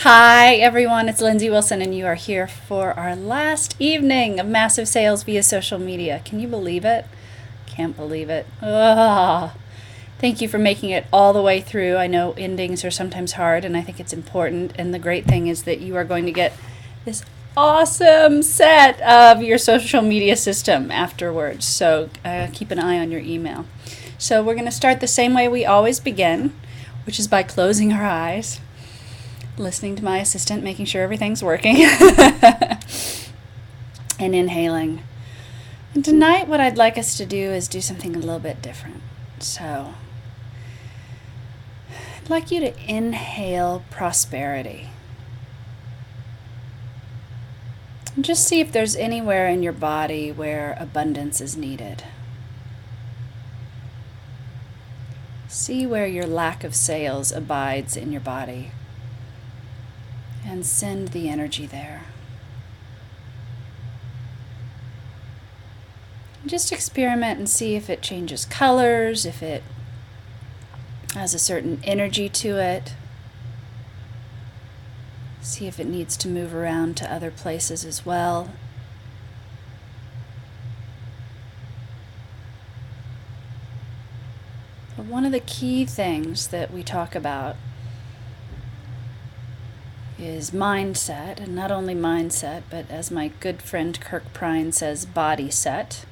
Hi, everyone. It's Lindsay Wilson, and you are here for our last evening of massive sales via social media. Can you believe it? Can't believe it. Ugh. Thank you for making it all the way through. I know endings are sometimes hard, and I think it's important. And the great thing is that you are going to get this awesome set of your social media system afterwards. So keep an eye on your email. So we're going to start the same way we always begin, which is by closing our eyes, listening to my assistant, making sure everything's working, and inhaling. And tonight, what I'd like us to do is do something a little bit different. So, I'd like you to inhale prosperity. And just see if there's anywhere in your body where abundance is needed. See where your lack of sales abides in your body, and send the energy there. Just experiment and see if it changes colors, if it has a certain energy to it. See if it needs to move around to other places as well. But one of the key things that we talk about is mindset, and not only mindset, but as my good friend Kirk Prine says, body set.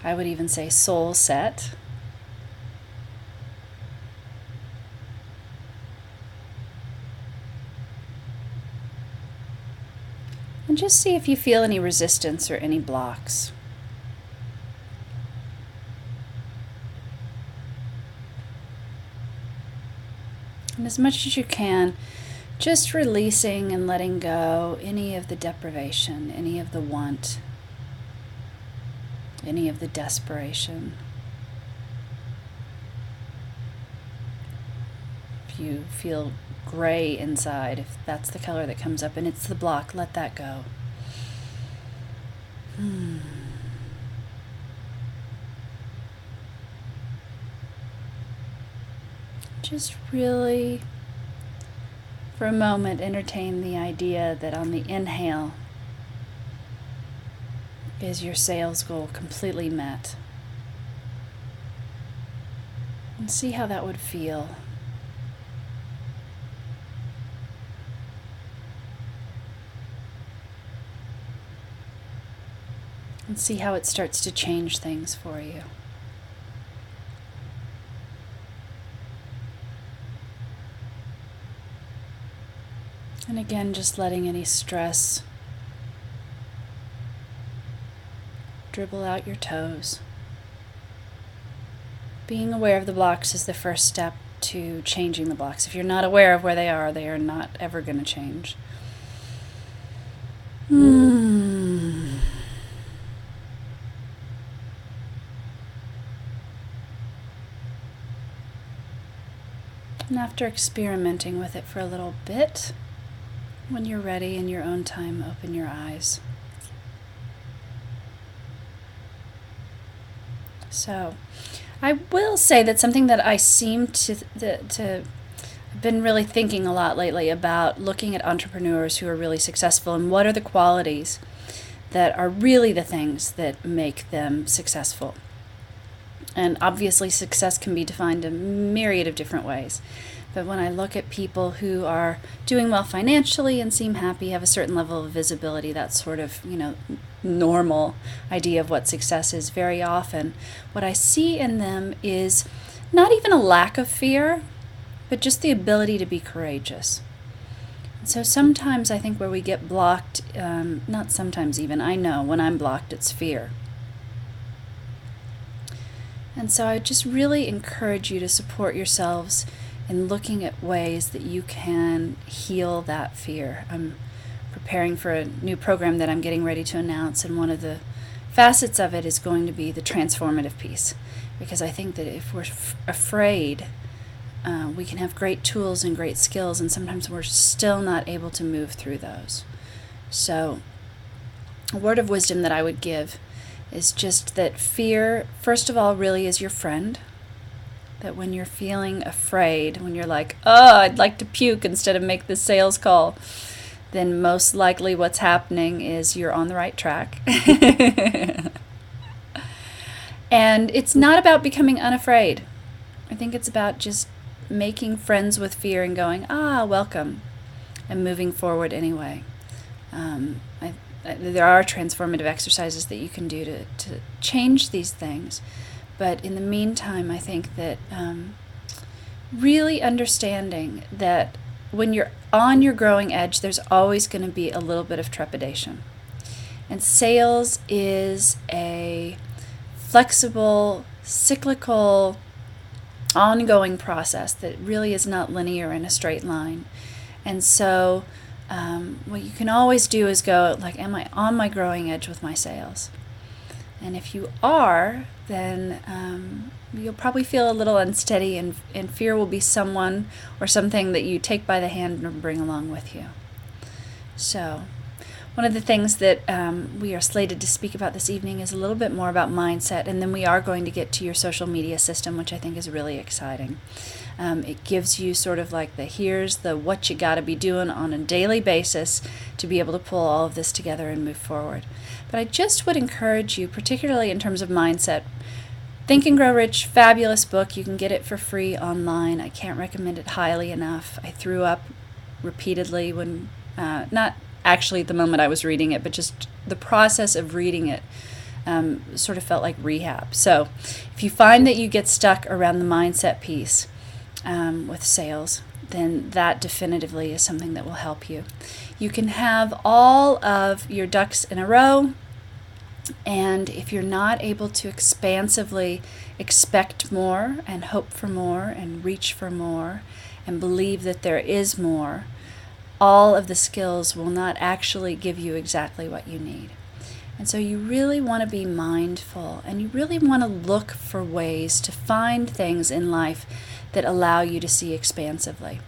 I would even say soul set. And just see if you feel any resistance or any blocks. And as much as you can, just releasing and letting go any of the deprivation, any of the want, any of the desperation. If you feel gray inside, if that's the color that comes up and it's the block, let that go. Just really, for a moment, entertain the idea that on the inhale is your sales goal completely met. And see how that would feel. And see how it starts to change things for you. And again, just letting any stress dribble out your toes. Being aware of the blocks is the first step to changing the blocks. If you're not aware of where they are not ever going to change. And after experimenting with it for a little bit, when you're ready in your own time, open your eyes. So, I will say that something that I seem to I've been really thinking a lot lately about looking at entrepreneurs who are really successful and what are the qualities that are really the things that make them successful. And obviously success can be defined a myriad of different ways. But when I look at people who are doing well financially and seem happy, have a certain level of visibility, that sort of, normal idea of what success is, very often what I see in them is not even a lack of fear, but just the ability to be courageous. And so sometimes I think where we get blocked, not sometimes even, I know when I'm blocked, it's fear. And so I just really encourage you to support yourselves in looking at ways that you can heal that fear. I'm preparing for a new program that I'm getting ready to announce, and one of the facets of it is going to be the transformative piece, because I think that if we're afraid, we can have great tools and great skills, and sometimes we're still not able to move through those. So a word of wisdom that I would give is just that fear, first of all, really is your friend. that when you're feeling afraid, when you're like, oh, I'd like to puke instead of make this sales call, then most likely what's happening is you're on the right track. And it's not about becoming unafraid. I think it's about just making friends with fear and going, welcome, and moving forward anyway. There are transformative exercises that you can do to change these things. But in the meantime, I think that really understanding that when you're on your growing edge, there's always going to be a little bit of trepidation. And sales is a flexible, cyclical, ongoing process that really is not linear in a straight line. And so what you can always do is go, like, am I on my growing edge with my sales? And if you are, then you'll probably feel a little unsteady, and fear will be someone or something that you take by the hand and bring along with you. So one of the things that we are slated to speak about this evening is a little bit more about mindset, and then we are going to get to your social media system, which I think is really exciting. It gives you sort of like here's the what you got to be doing on a daily basis to be able to pull all of this together and move forward. But I just would encourage you, particularly in terms of mindset, Think and Grow Rich, fabulous book. You can get it for free online. I can't recommend it highly enough. I threw up repeatedly when, not actually at the moment I was reading it, but just the process of reading it sort of felt like rehab. So if you find that you get stuck around the mindset piece with sales, then that definitively is something that will help you. You can have all of your ducks in a row, and if you're not able to expansively expect more and hope for more and reach for more and believe that there is more, all of the skills will not actually give you exactly what you need. And so you really want to be mindful, and you really want to look for ways to find things in life that allow you to see expansively.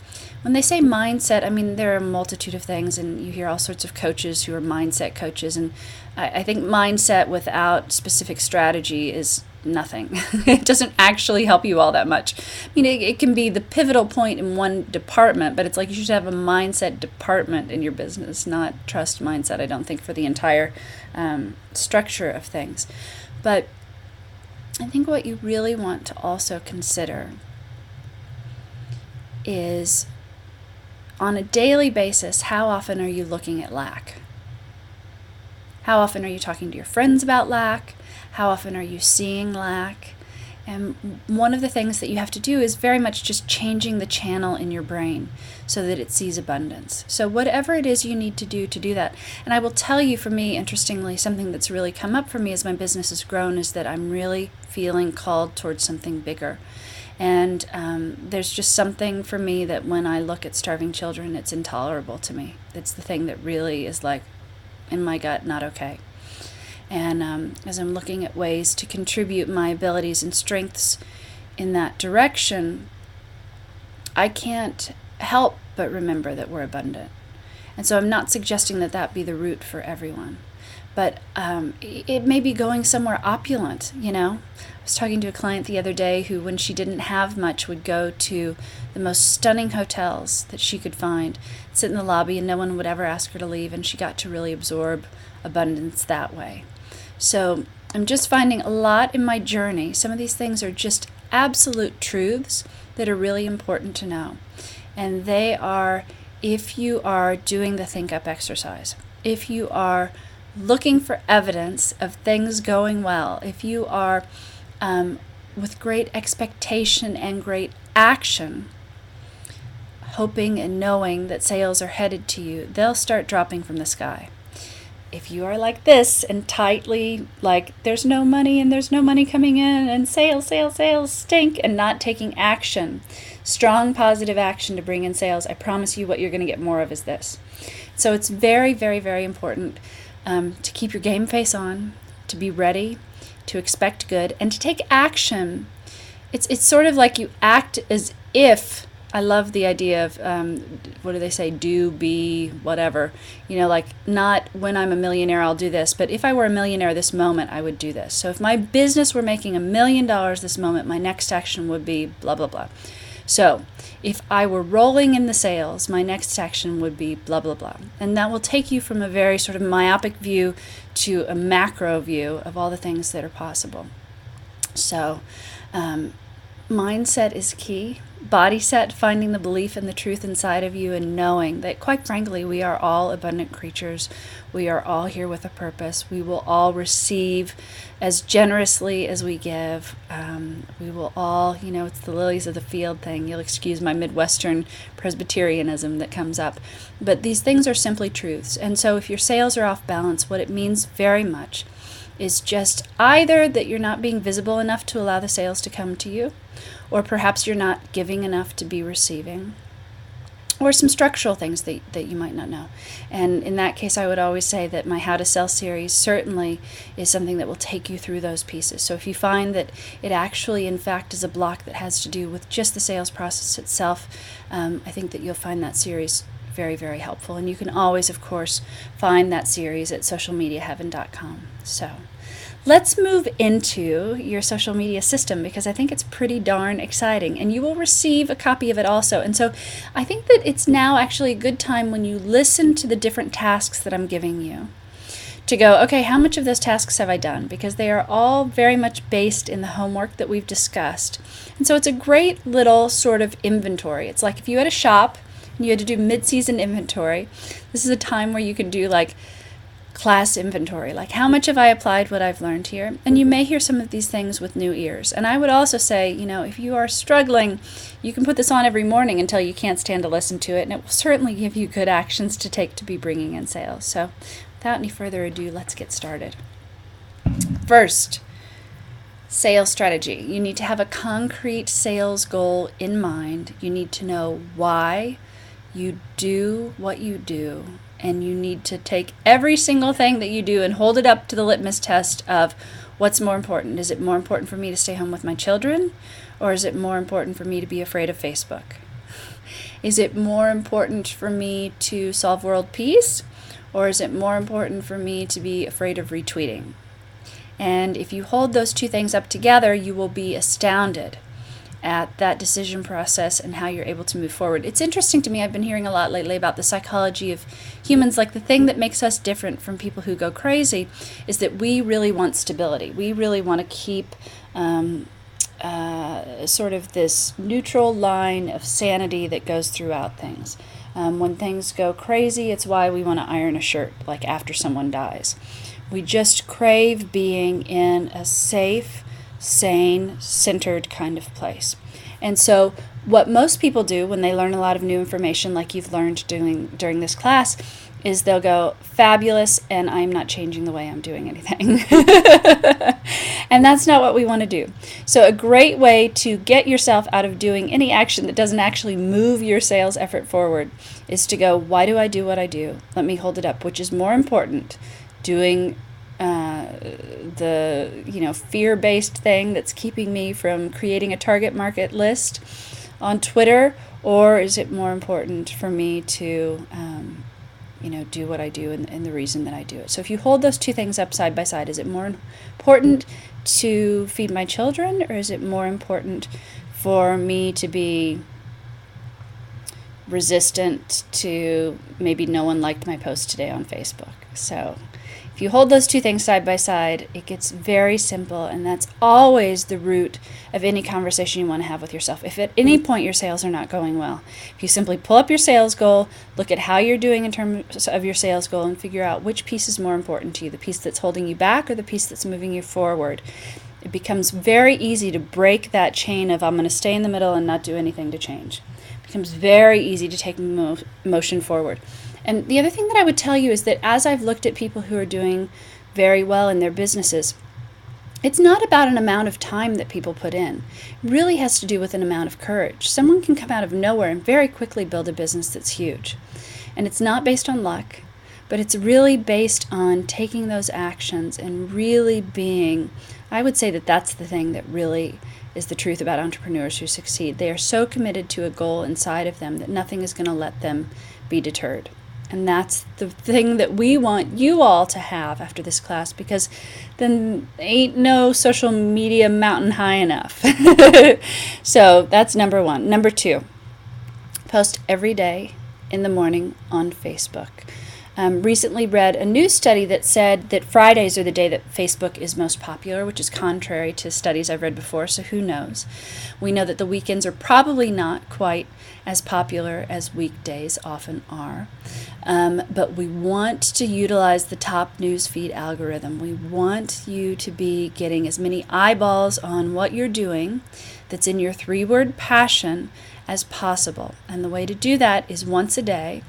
When they say mindset, I mean, there are a multitude of things, and you hear all sorts of coaches who are mindset coaches, and I think mindset without specific strategy is nothing. It doesn't actually help you all that much. I mean, it can be the pivotal point in one department, but it's like you should have a mindset department in your business, not trust mindset, I don't think, for the entire structure of things. But I think what you really want to also consider is, on a daily basis, how often are you looking at lack? How often are you talking to your friends about lack? How often are you seeing lack? And one of the things that you have to do is very much just changing the channel in your brain so that it sees abundance. So whatever it is you need to do that. And I will tell you, for me, interestingly, something that's really come up for me as my business has grown is that I'm really feeling called towards something bigger. And there's just something for me that when I look at starving children, it's intolerable to me. It's the thing that really is like, in my gut, not okay. And as I'm looking at ways to contribute my abilities and strengths in that direction, I can't help but remember that we're abundant. And so I'm not suggesting that that be the route for everyone. But it may be going somewhere opulent, you know. I was talking to a client the other day who, when she didn't have much, would go to the most stunning hotels that she could find, sit in the lobby, and no one would ever ask her to leave, and she got to really absorb abundance that way. So I'm just finding a lot in my journey. Some of these things are just absolute truths that are really important to know. And they are, if you are doing the Think Up exercise, if you are looking for evidence of things going well, if you are with great expectation and great action, hoping and knowing that sales are headed to you, they'll start dropping from the sky. If you are like this and tightly, like there's no money and there's no money coming in and sales stink, and not taking action, strong positive action to bring in sales, I promise you what you're going to get more of is this. So it's very, very, very important to keep your game face on, to be ready, to expect good, and to take action. It's sort of like you act as if I love the idea of, what do they say, do, be, whatever. Like, not when I'm a millionaire, I'll do this, but if I were a millionaire this moment, I would do this. So if my business were making $1 million this moment, my next action would be blah, blah, blah. So if I were rolling in the sales, my next action would be blah, blah, blah. And that will take you from a very sort of myopic view to a macro view of all the things that are possible. So mindset is key. Body set, finding the belief and the truth inside of you, and knowing that, quite frankly, we are all abundant creatures. We are all here with a purpose. We will all receive as generously as we give. We will all, it's the lilies of the field thing. You'll excuse my Midwestern Presbyterianism that comes up. But these things are simply truths. And so if your sales are off balance, what it means very much is just either that you're not being visible enough to allow the sales to come to you, or perhaps you're not giving enough to be receiving, or some structural things that you might not know. And in that case, I would always say that my How to Sell series certainly is something that will take you through those pieces. So if you find that it actually, in fact, is a block that has to do with just the sales process itself, I think that you'll find that series very, very helpful. And you can always, of course, find that series at socialmediaheaven.com. So let's move into your social media system, because I think it's pretty darn exciting, and you will receive a copy of it also. And so I think that it's now actually a good time, when you listen to the different tasks that I'm giving you, to go, okay, how much of those tasks have I done? Because they are all very much based in the homework that we've discussed. And so it's a great little sort of inventory. It's like if you had a shop and you had to do mid-season inventory, this is a time where you can do like class inventory, like how much have I applied what I've learned here? And you may hear some of these things with new ears. And I would also say, if you are struggling, you can put this on every morning until you can't stand to listen to it, and it will certainly give you good actions to take to be bringing in sales. So without any further ado, let's get started. First, sales strategy. You need to have a concrete sales goal in mind. You need to know why you do what you do. And you need to take every single thing that you do and hold it up to the litmus test of what's more important. Is it more important for me to stay home with my children? Or is it more important for me to be afraid of Facebook? Is it more important for me to solve world peace? Or is it more important for me to be afraid of retweeting? And if you hold those two things up together, you will be astounded at that decision process and how you're able to move forward. It's interesting to me, I've been hearing a lot lately about the psychology of humans. Like, the thing that makes us different from people who go crazy is that we really want stability. We really want to keep sort of this neutral line of sanity that goes throughout things. When things go crazy, it's why we want to iron a shirt, like after someone dies. We just crave being in a safe, sane, centered kind of place. And so what most people do when they learn a lot of new information, like you've learned during this class, is they'll go, fabulous, and I'm not changing the way I'm doing anything. And that's not what we want to do. So a great way to get yourself out of doing any action that doesn't actually move your sales effort forward is to go, why do I do what I do? Let me hold it up. Which is more important, doing the fear-based thing that's keeping me from creating a target market list on Twitter, or is it more important for me to do what I do and the reason that I do it? So if you hold those two things up side by side, is it more important to feed my children, or is it more important for me to be resistant to maybe no one liked my post today on Facebook? So if you hold those two things side by side, it gets very simple, and that's always the root of any conversation you want to have with yourself. If at any point your sales are not going well, if you simply pull up your sales goal, look at how you're doing in terms of your sales goal, and figure out which piece is more important to you, the piece that's holding you back or the piece that's moving you forward, it becomes very easy to break that chain of I'm going to stay in the middle and not do anything to change. It becomes very easy to take motion forward. And the other thing that I would tell you is that as I've looked at people who are doing very well in their businesses, it's not about an amount of time that people put in. It really has to do with an amount of courage. Someone can come out of nowhere and very quickly build a business that's huge. And it's not based on luck, but it's really based on taking those actions and really being, I would say that that's the thing that really is the truth about entrepreneurs who succeed. They are so committed to a goal inside of them that nothing is going to let them be deterred. And that's the thing that we want you all to have after this class, because then ain't no social media mountain high enough. So that's number one. Number two, post every day in the morning on Facebook. Recently read a new study that said that Fridays are the day that Facebook is most popular, which is contrary to studies I've read before, so who knows. We know that the weekends are probably not quite as popular as weekdays often are. But we want to utilize the top news feed algorithm. We want you to be getting as many eyeballs on what you're doing that's in your 3-word passion as possible. And the way to do that is once a day.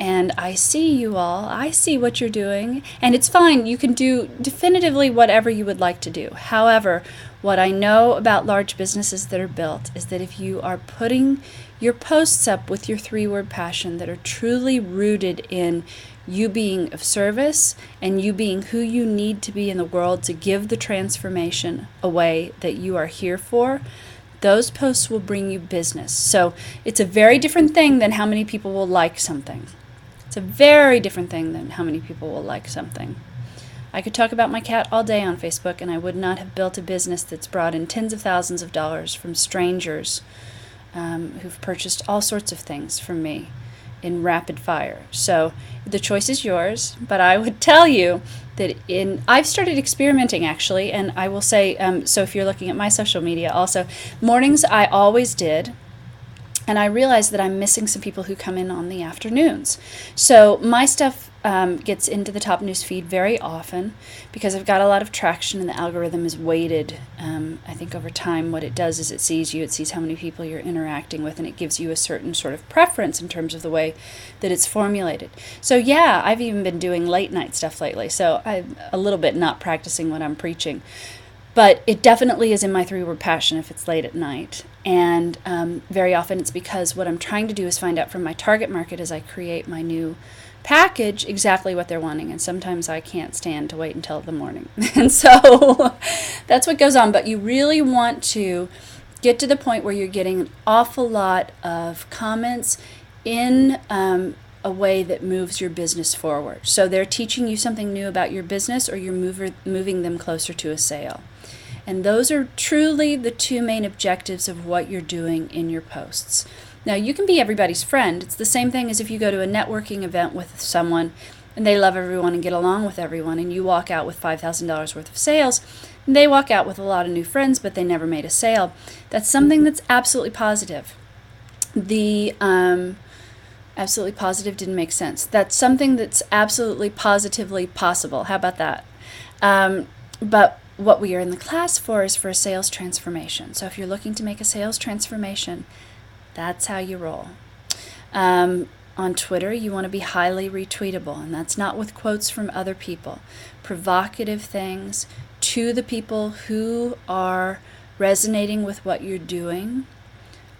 And I see you all, I see what you're doing, and it's fine. You can do definitively whatever you would like to do. However, what I know about large businesses that are built is that if you are putting your posts up with your 3-word passion that are truly rooted in you being of service and you being who you need to be in the world to give the transformation away that you are here for, those posts will bring you business. So it's a very different thing than how many people will like something. It's a very different thing than how many people will like something. I could talk about my cat all day on Facebook, and I would not have built a business that's brought in tens of thousands of dollars from strangers who've purchased all sorts of things from me in rapid fire. So the choice is yours, but I would tell you that I've started experimenting actually, and I will say, so if you're looking at my social media also, mornings I always did, and I realized that I'm missing some people who come in on the afternoons. So my stuff gets into the top news feed very often because I've got a lot of traction and the algorithm is weighted. I think over time what it does is it sees how many people you're interacting with, and it gives you a certain sort of preference in terms of the way that it's formulated. So yeah, I've even been doing late night stuff lately, so I'm a little bit not practicing what I'm preaching. But it definitely is in my 3-word passion if it's late at night. And very often it's because what I'm trying to do is find out from my target market as I create my new package exactly what they're wanting. And sometimes I can't stand to wait until the morning. And so that's what goes on. But you really want to get to the point where you're getting an awful lot of comments in a way that moves your business forward. So they're teaching you something new about your business, or you're moving them closer to a sale. And those are truly the 2 main objectives of what you're doing in your posts. Now, you can be everybody's friend. It's the same thing as if you go to a networking event with someone and they love everyone and get along with everyone, and you walk out with $5,000 worth of sales, and they walk out with a lot of new friends, but they never made a sale. That's something that's absolutely positive. The absolutely positive didn't make sense. That's something that's absolutely positively possible. How about that? But what we are in the class for is for a sales transformation. So if you're looking to make a sales transformation, that's how you roll. On Twitter, you want to be highly retweetable, and that's not with quotes from other people. Provocative things to the people who are resonating with what you're doing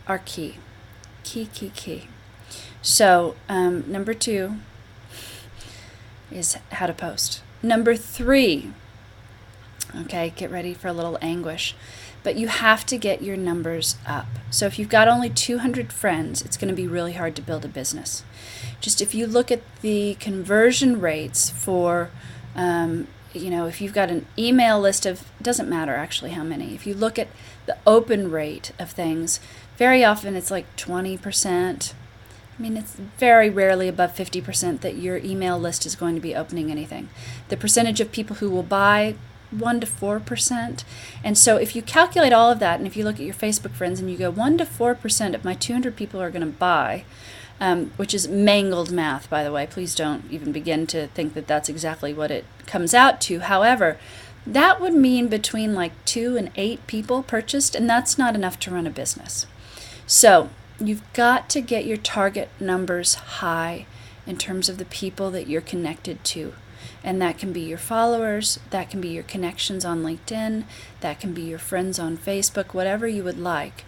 are key. Key. So number 2 is how to post. Number 3, okay, get ready for a little anguish, but you have to get your numbers up. So if you've got only 200 friends, it's going to be really hard to build a business. Just if you look at the conversion rates for, if you've got an email list of, doesn't matter actually how many, if you look at the open rate of things, very often it's like 20%. I mean, it's very rarely above 50% that your email list is going to be opening anything. The percentage of people who will buy, 1 to 4%. And so if you calculate all of that, and if you look at your Facebook friends and you go 1 to 4% of my 200 people are going to buy, which is mangled math, by the way. Please don't even begin to think that that's exactly what it comes out to. However, that would mean between like 2 and 8 people purchased, and that's not enough to run a business. So you've got to get your target numbers high in terms of the people that you're connected to. And that can be your followers, that can be your connections on LinkedIn, that can be your friends on Facebook, whatever you would like.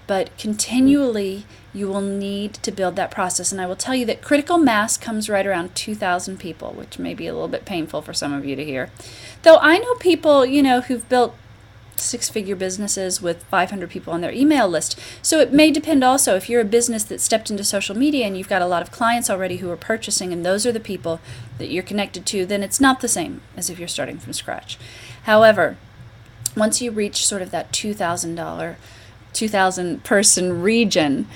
But continually, you will need to build that process. And I will tell you that critical mass comes right around 2,000 people, which may be a little bit painful for some of you to hear. Though I know people, who've built six-figure businesses with 500 people on their email list. So it may depend also if you're a business that stepped into social media and you've got a lot of clients already who are purchasing and those are the people that you're connected to, then it's not the same as if you're starting from scratch. However, once you reach sort of that $2,000 person region,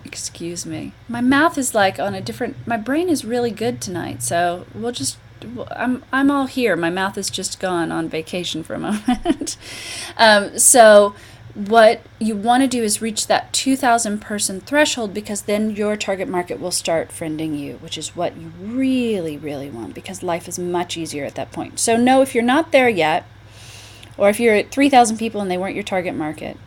excuse me, my mouth is like on a different, my brain is really good tonight, so I'm all here. My mouth is just gone on vacation for a moment. So what you want to do is reach that 2,000 person threshold, because then your target market will start friending you, which is what you really, really want, because life is much easier at that point. So no, if you're not there yet, or if you're at 3,000 people and they weren't your target market,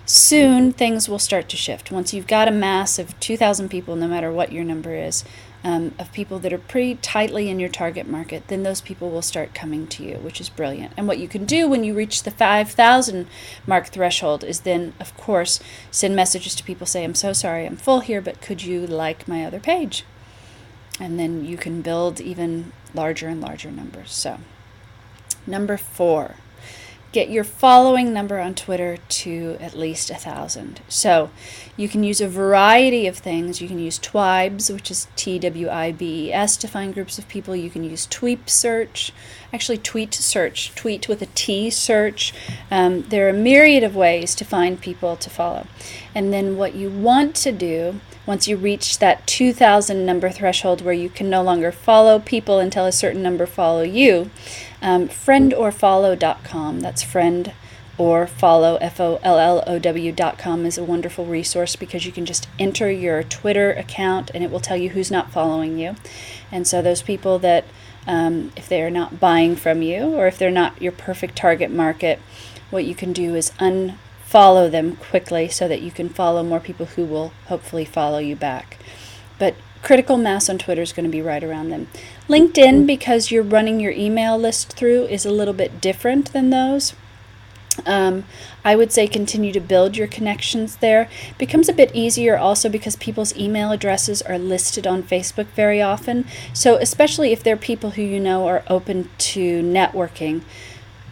soon things will start to shift. Once you've got a mass of 2,000 people, no matter what your number is, of people that are pretty tightly in your target market, then those people will start coming to you, which is brilliant. And what you can do when you reach the 5,000 mark threshold is then, of course, send messages to people, say, I'm so sorry, I'm full here, but could you like my other page? And then you can build even larger and larger numbers. So, number 4. Get your following number on Twitter to at least 1,000. So you can use a variety of things. You can use Twibes, which is TWIBES, to find groups of people. You can use Tweet search, tweet with a T search. There are a myriad of ways to find people to follow. And then what you want to do, once you reach that 2,000 number threshold where you can no longer follow people until a certain number follow you, friendorfollow.com, that's friend or follow, FOLLOW.com, is a wonderful resource, because you can just enter your Twitter account and it will tell you who's not following you. And so those people that, if they are not buying from you, or if they're not your perfect target market, what you can do is unfollow them quickly so that you can follow more people who will hopefully follow you back. But critical mass on Twitter is going to be right around them. LinkedIn, because you're running your email list through, is a little bit different than those. I would say continue to build your connections there. It becomes a bit easier also because people's email addresses are listed on Facebook very often. So especially if they're people who you know are open to networking,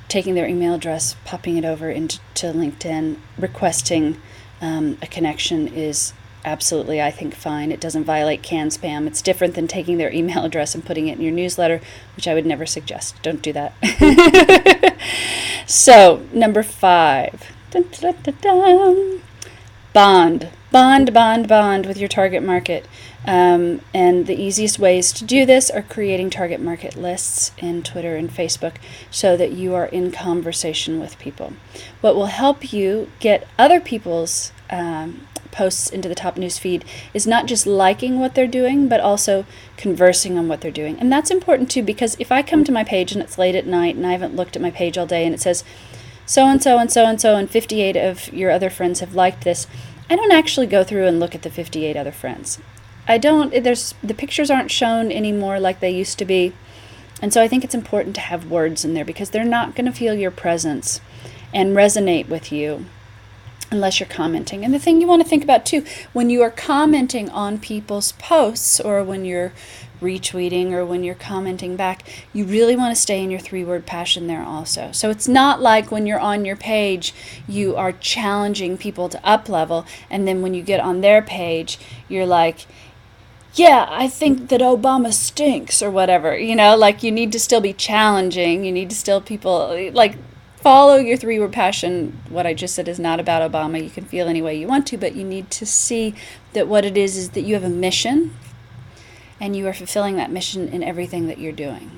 taking their email address, popping it over into LinkedIn, requesting a connection is absolutely, I think, fine. It doesn't violate CAN spam. It's different than taking their email address and putting it in your newsletter, which I would never suggest. Don't do that. So, number 5. Dun, dun, dun, dun. Bond with your target market. And the easiest ways to do this are creating target market lists in Twitter and Facebook so that you are in conversation with people. What will help you get other people's posts into the top news feed is not just liking what they're doing, but also conversing on what they're doing. And that's important too, because if I come to my page and it's late at night and I haven't looked at my page all day and it says so-and-so and so-and-so and 58 of your other friends have liked this, I don't actually go through and look at the 58 other friends. The pictures aren't shown anymore like they used to be. And so I think it's important to have words in there, because they're not going to feel your presence and resonate with you unless you're commenting. And the thing you want to think about too, when you are commenting on people's posts, or when you're retweeting, or when you're commenting back, you really want to stay in your 3-word passion there also. So it's not like when you're on your page, you are challenging people to up level, and then when you get on their page, you're like, yeah, I think that Obama stinks, or whatever, like you need to still be challenging. You need to still follow your 3-word passion. What I just said is not about Obama. You can feel any way you want to, but you need to see that what it is that you have a mission, and you are fulfilling that mission in everything that you're doing.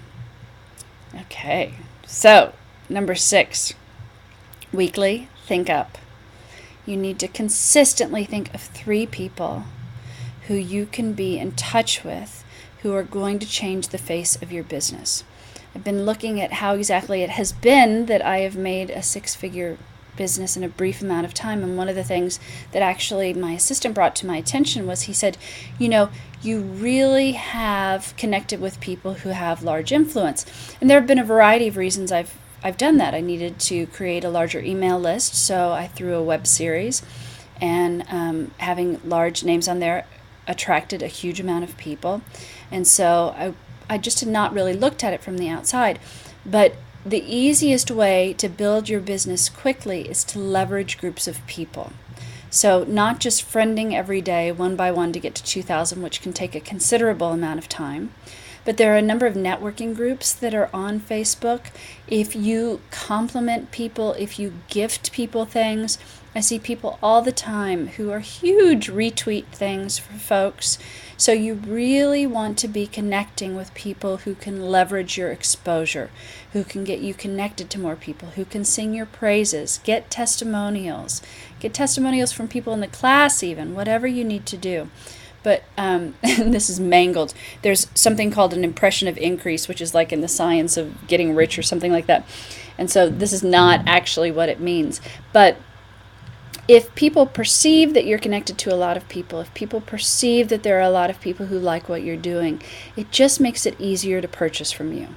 Okay, so number 6, weekly think up. You need to consistently think of 3 people who you can be in touch with who are going to change the face of your business. I've been looking at how exactly it has been that I have made a 6-figure business in a brief amount of time. And one of the things that actually my assistant brought to my attention was, he said, you really have connected with people who have large influence. And there have been a variety of reasons I've done that. I needed to create a larger email list, so I threw a web series, and having large names on there attracted a huge amount of people. And so I just had not really looked at it from the outside. But the easiest way to build your business quickly is to leverage groups of people. So not just friending every day one by one to get to 2,000, which can take a considerable amount of time, but there are a number of networking groups that are on Facebook. If you compliment people, if you gift people things, I see people all the time who are huge retweet things for folks. So you really want to be connecting with people who can leverage your exposure, who can get you connected to more people, who can sing your praises, get testimonials from people in the class even, whatever you need to do. But and this is mangled. There's something called an impression of increase, which is like in the science of getting rich or something like that. And so this is not actually what it means. But if people perceive that you're connected to a lot of people, if people perceive that there are a lot of people who like what you're doing, it just makes it easier to purchase from you.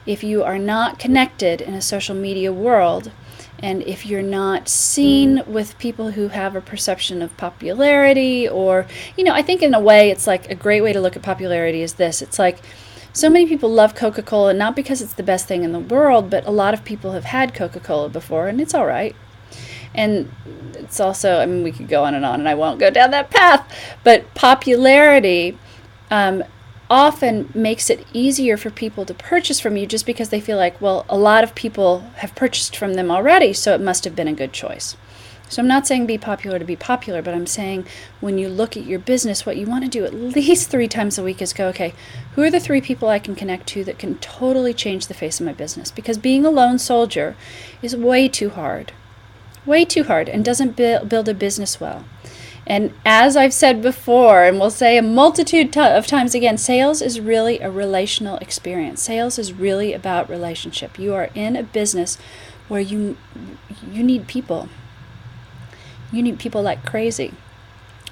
If you are not connected in a social media world, and if you're not seen with people who have a perception of popularity, or, I think in a way it's like a great way to look at popularity is this. It's like so many people love Coca-Cola, not because it's the best thing in the world, but a lot of people have had Coca-Cola before, and it's all right. And it's also, we could go on, and I won't go down that path, but popularity often makes it easier for people to purchase from you just because they feel like, well, a lot of people have purchased from them already, so it must have been a good choice. So I'm not saying be popular to be popular, but I'm saying when you look at your business, what you want to do at least 3 times a week is go, okay, who are the 3 people I can connect to that can totally change the face of my business? Because being a lone soldier is way too hard, and doesn't build a business well. And as I've said before, and we'll say a multitude of times again, sales is really a relational experience. Sales is really about relationship. You are in a business where you need people. You need people like crazy.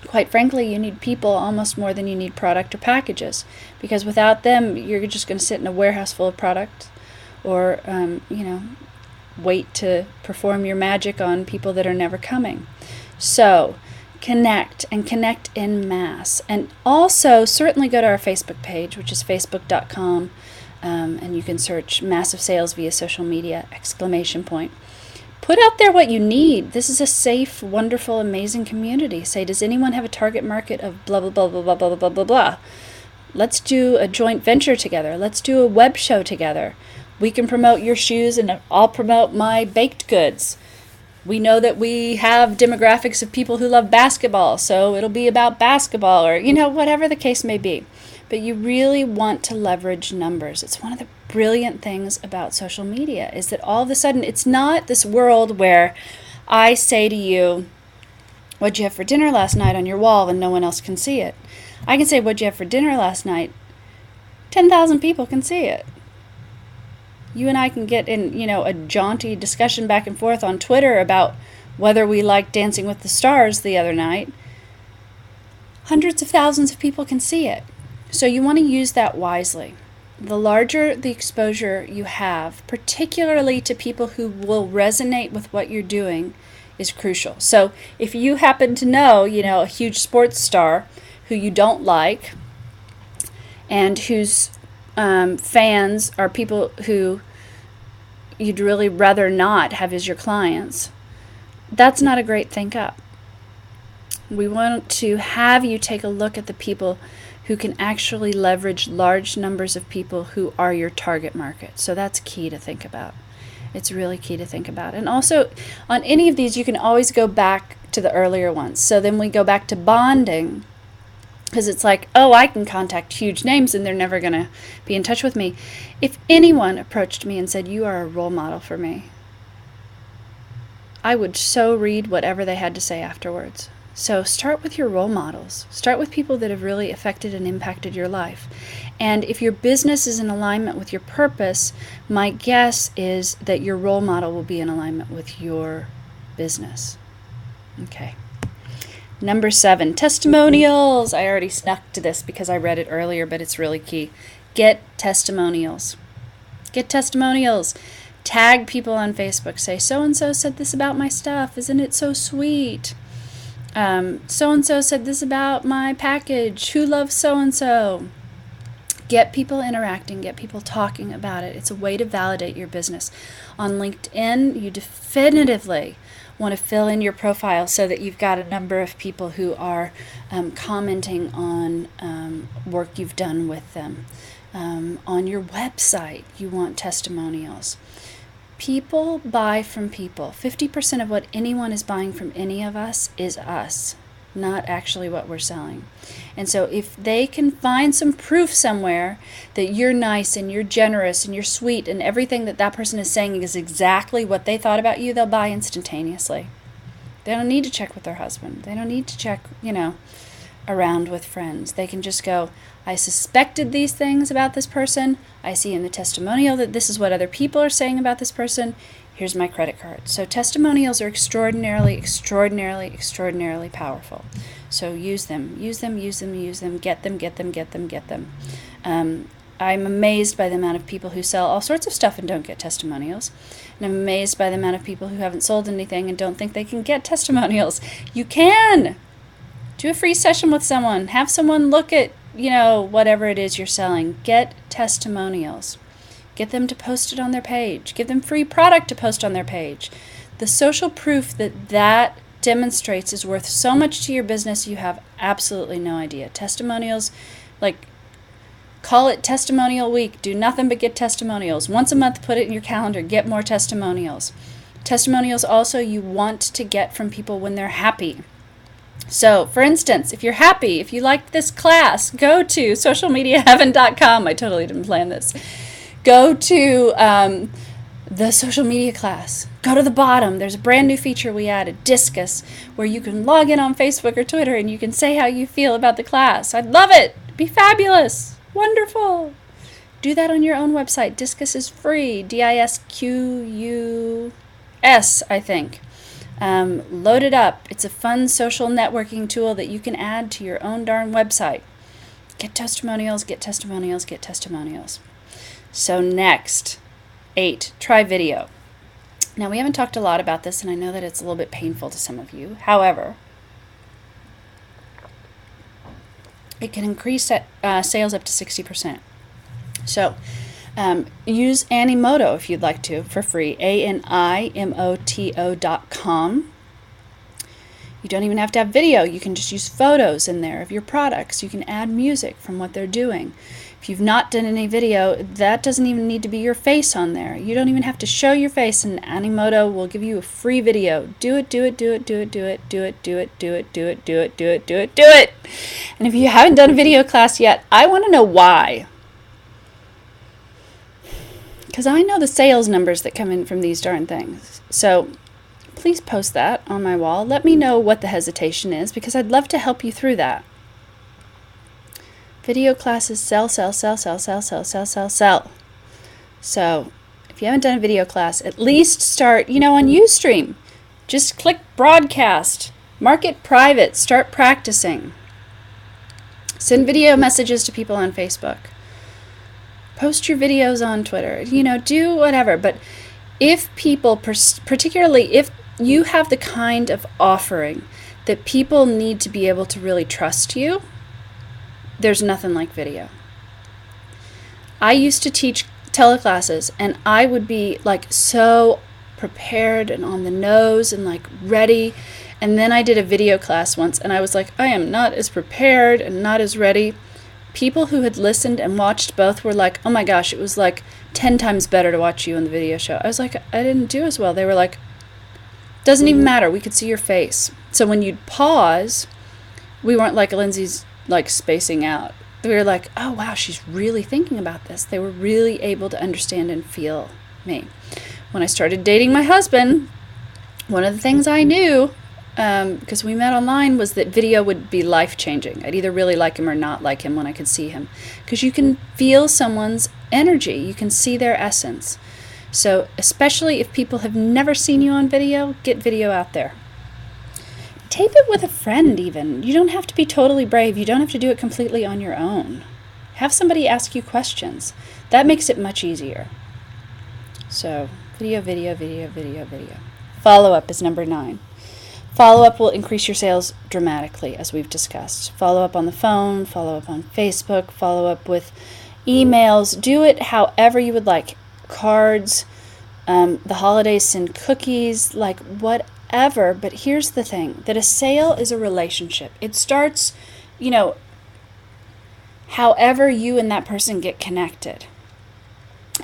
Quite frankly, you need people almost more than you need product or packages, because without them, you're just going to sit in a warehouse full of product, or wait to perform your magic on people that are never coming. So connect in mass. And also certainly go to our Facebook page, which is facebook.com, and you can search Massive Sales via social media, ! Put out there what you need. This is a safe, wonderful, amazing community. Say, does anyone have a target market of blah, blah, blah, blah, blah, blah, blah, blah, blah? Let's do a joint venture together. Let's do a web show together. We can promote your shoes and I'll promote my baked goods. We know that we have demographics of people who love basketball, so it'll be about basketball, or, whatever the case may be. But you really want to leverage numbers. It's one of the brilliant things about social media is that all of a sudden it's not this world where I say to you, what'd you have for dinner last night on your wall and no one else can see it. I can say, what'd you have for dinner last night? 10,000 people can see it. You and I can get in, a jaunty discussion back and forth on Twitter about whether we liked Dancing with the Stars the other night. Hundreds of thousands of people can see it. So you want to use that wisely. The larger the exposure you have, particularly to people who will resonate with what you're doing, is crucial. So if you happen to know, a huge sports star who you don't like, and whose fans are people who you'd really rather not have as your clients, that's not a great think up. We want to have you take a look at the people who can actually leverage large numbers of people who are your target market. So that's key to think about. It's really key to think about. And also, on any of these, you can always go back to the earlier ones. So then we go back to bonding, because it's like, oh, I can contact huge names and they're never going to be in touch with me. If anyone approached me and said, you are a role model for me, I would so read whatever they had to say afterwards. So start with your role models. Start with people that have really affected and impacted your life. And if your business is in alignment with your purpose, my guess is that your role model will be in alignment with your business. Okay. Number 7, testimonials. I already snuck to this because I read it earlier, but it's really key. Get testimonials. Get testimonials. Tag people on Facebook. Say, so-and-so said this about my stuff. Isn't it so sweet? So-and-so said this about my package. Who loves so-and-so? Get people interacting, get people talking about it. It's a way to validate your business. On LinkedIn, you definitively want to fill in your profile so that you've got a number of people who are commenting on work you've done with them. On your website, you want testimonials. People buy from people. 50% of what anyone is buying from any of us is us, not actually what we're selling. And so if they can find some proof somewhere that you're nice and you're generous and you're sweet and everything that that person is saying is exactly what they thought about you, they'll buy instantaneously. They don't need to check with their husband. They don't need to check, around with friends. They can just go, I suspected these things about this person. I see in the testimonial that this is what other people are saying about this person. Here's my credit card. So testimonials are extraordinarily, extraordinarily, extraordinarily powerful. So use them, use them, use them, use them, get them, get them, get them, get them. I'm amazed by the amount of people who sell all sorts of stuff and don't get testimonials. And I'm amazed by the amount of people who haven't sold anything and don't think they can get testimonials. You can! Do a free session with someone. Have someone look at, whatever it is you're selling. Get testimonials. Get them to post it on their page. Give them free product to post on their page. The social proof that demonstrates is worth so much to your business you have absolutely no idea. Testimonials, call it testimonial week. Do nothing but get testimonials. Once a month, put it in your calendar. Get more testimonials. Testimonials also you want to get from people when they're happy. So, for instance, if you're happy, if you liked this class, go to socialmediaheaven.com. I totally didn't plan this. Go to the social media class. Go to the bottom. There's a brand new feature we added, Discus, where you can log in on Facebook or Twitter and you can say how you feel about the class. I'd love it. It'd be fabulous. Wonderful. Do that on your own website. Discus is free. DISQUS, I think. Load it up. It's a fun social networking tool that you can add to your own darn website. Get testimonials, get testimonials, get testimonials. So next, 8, try video. Now we haven't talked a lot about this and I know that it's a little bit painful to some of you. However, it can increase sales up to 60%. So use Animoto if you'd like to for free, ANIMOTO.com. You don't even have to have video. You can just use photos in there of your products. You can add music from what they're doing. If you've not done any video, that doesn't even need to be your face on there. You don't even have to show your face, and Animoto will give you a free video. Do it, do it, do it, do it, do it, do it, do it, do it, do it, do it, do it, do it, do it. And if you haven't done a video class yet, I want to know why. Because I know the sales numbers that come in from these darn things. So please post that on my wall. Let me know what the hesitation is, because I'd love to help you through that. Video classes sell, sell, sell, sell, sell, sell, sell, sell, sell. So if you haven't done a video class, at least start, on Ustream. Just click broadcast. Mark it private. Start practicing. Send video messages to people on Facebook. Post your videos on Twitter, do whatever. But if people, particularly if you have the kind of offering that people need to be able to really trust you, there's nothing like video. I used to teach teleclasses and I would be so prepared and on the nose and ready. And then I did a video class once and I was like, I am not as prepared and not as ready. People who had listened and watched both were like, oh my gosh, it was 10 times better to watch you on the video show. I was like, I didn't do as well. They were like, doesn't even matter. We could see your face. So when you'd pause, we weren't like Lindsay's spacing out. We were like, oh wow, she's really thinking about this. They were really able to understand and feel me. When I started dating my husband, one of the things I knew, because we met online, was that video would be life-changing. I'd either really like him or not like him when I could see him. Because you can feel someone's energy. You can see their essence. So especially if people have never seen you on video, get video out there. Tape it with a friend even. You don't have to be totally brave. You don't have to do it completely on your own. Have somebody ask you questions. That makes it much easier. So video, video, video, video, video. Follow-up is number 9. Follow-up will increase your sales dramatically, as we've discussed. Follow-up on the phone, follow-up on Facebook, follow-up with emails, do it however you would like. Cards, the holidays, send cookies, like whatever. But here's the thing, that a sale is a relationship. It starts, however you and that person get connected.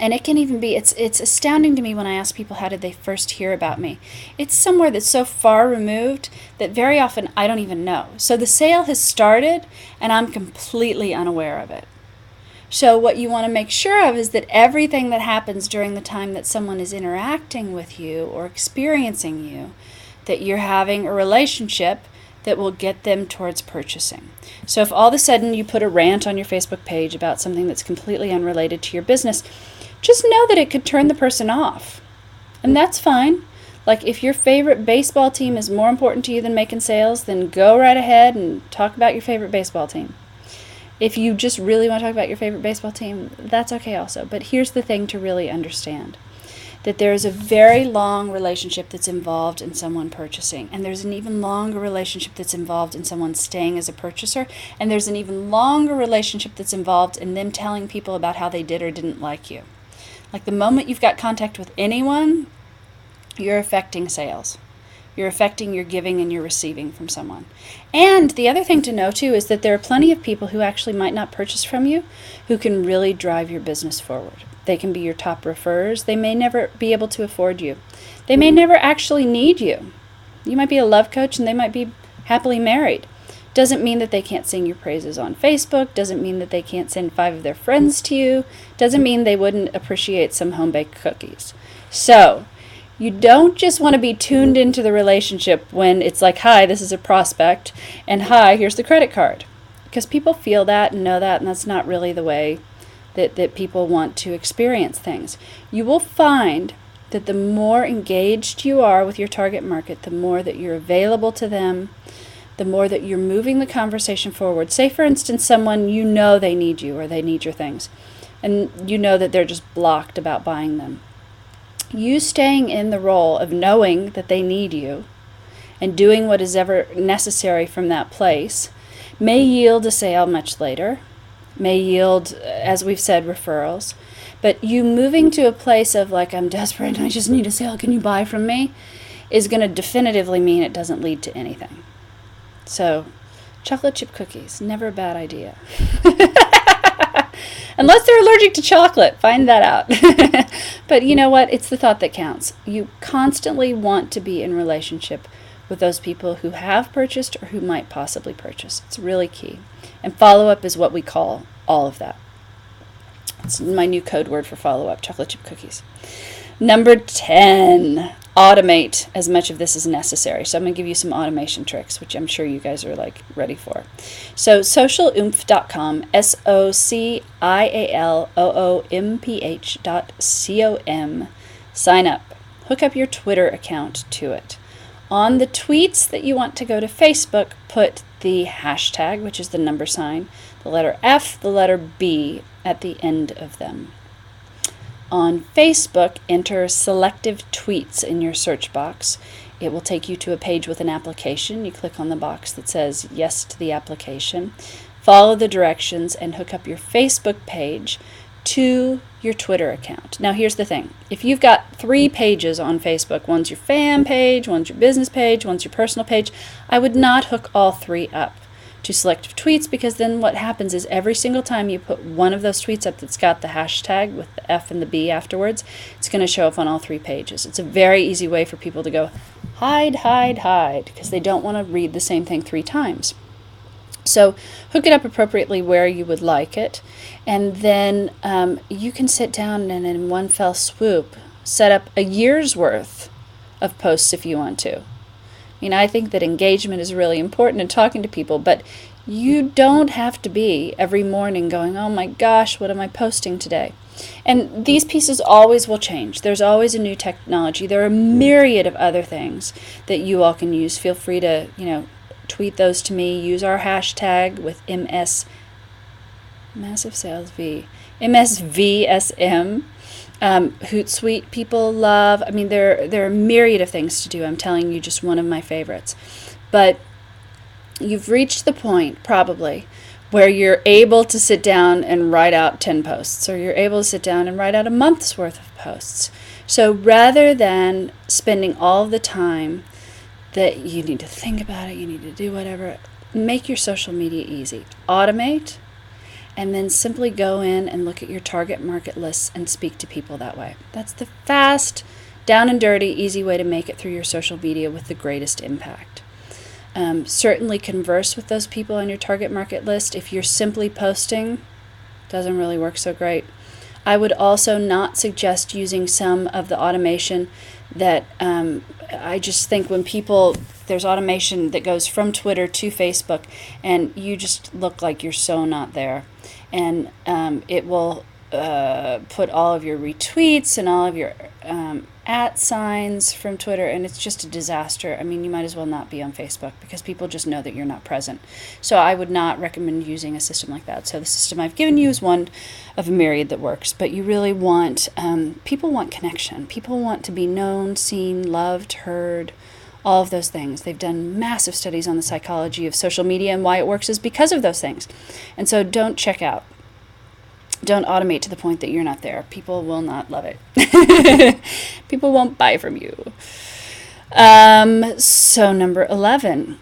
And it can even be, it's astounding to me when I ask people how did they first hear about me. It's somewhere that's so far removed that very often I don't even know. So the sale has started and I'm completely unaware of it. So what you want to make sure of is that everything that happens during the time that someone is interacting with you or experiencing you, that you're having a relationship that will get them towards purchasing. So if all of a sudden you put a rant on your Facebook page about something that's completely unrelated to your business, just know that it could turn the person off. And that's fine. Like if your favorite baseball team is more important to you than making sales, then go right ahead and talk about your favorite baseball team. If you just really want to talk about your favorite baseball team, that's okay also. But here's the thing to really understand, that there is a very long relationship that's involved in someone purchasing. And there's an even longer relationship that's involved in someone staying as a purchaser. And there's an even longer relationship that's involved in them telling people about how they did or didn't like you. Like the moment you've got contact with anyone, you're affecting sales. You're affecting your giving and your receiving from someone. And the other thing to know too is that there are plenty of people who actually might not purchase from you who can really drive your business forward. They can be your top referrers. They may never be able to afford you. They may never actually need you. You might be a love coach and they might be happily married. Doesn't mean that they can't sing your praises on Facebook. Doesn't mean that they can't send 5 of their friends to you. Doesn't mean they wouldn't appreciate some home-baked cookies. So you don't just want to be tuned into the relationship when it's like, hi, this is a prospect, and hi, here's the credit card. Because people feel that and know that, and that's not really the way that people want to experience things. You will find that the more engaged you are with your target market, the more that you're available to them, the more that you're moving the conversation forward. Say, for instance, someone you know they need you or they need your things, and you know that they're just blocked about buying them. You staying in the role of knowing that they need you and doing what is ever necessary from that place may yield a sale much later, may yield, as we've said, referrals. But you moving to a place of like, I'm desperate and I just need a sale, can you buy from me, is going to definitively mean it doesn't lead to anything. So, chocolate chip cookies, never a bad idea. Unless they're allergic to chocolate, find that out. But you know what? It's the thought that counts. You constantly want to be in relationship with those people who have purchased or who might possibly purchase. It's really key. And follow-up is what we call all of that. It's my new code word for follow-up, chocolate chip cookies. Number 10, automate as much of this as necessary. So I'm going to give you some automation tricks, which I'm sure you guys are like ready for. So socialomph.com, socialomph.com. Sign up. Hook up your Twitter account to it. On the tweets that you want to go to Facebook, put the hashtag, which is the number sign, the letter F, the letter B at the end of them. On Facebook, enter selective tweets in your search box. It will take you to a page with an application. You click on the box that says yes to the application. Follow the directions and hook up your Facebook page to your Twitter account. Now here's the thing. If you've got 3 pages on Facebook, one's your fan page, one's your business page, one's your personal page, I would not hook all 3 up to selective tweets, because then what happens is every single time you put one of those tweets up that's got the hashtag with the F and the B afterwards, it's going to show up on all 3 pages. It's a very easy way for people to go hide, hide, hide, because they don't want to read the same thing 3 times. So hook it up appropriately where you would like it, and then you can sit down and in one fell swoop set up a year's worth of posts if you want to. I mean, I think that engagement is really important in talking to people, but you don't have to be every morning going, oh my gosh, what am I posting today? And these pieces always will change. There's always a new technology. There are a myriad of other things that you all can use. Feel free to, tweet those to me. Use our hashtag with MSVSM. Hootsuite people love. I mean, there are a myriad of things to do. I'm telling you just one of my favorites. But you've reached the point, probably, where you're able to sit down and write out 10 posts, or you're able to sit down and write out a month's worth of posts. So rather than spending all the time that you need to think about it, you need to do whatever, make your social media easy. Automate, and then simply go in and look at your target market lists and speak to people that way. That's the fast, down and dirty, easy way to make it through your social media with the greatest impact. Certainly converse with those people on your target market list. If you're simply posting, doesn't really work so great. I would also not suggest using some of the automation that I just think when people, there's automation that goes from Twitter to Facebook, and you just look like you're so not there. And it will put all of your retweets and all of your @ signs from Twitter, and it's just a disaster. I mean, you might as well not be on Facebook because people just know that you're not present. So I would not recommend using a system like that. So the system I've given you is one of a myriad that works, but you really want, people want connection. People want to be known, seen, loved, heard, all of those things. They've done massive studies on the psychology of social media, and why it works is because of those things. And so don't check out. Don't automate to the point that you're not there. People will not love it. People won't buy from you. So number 11,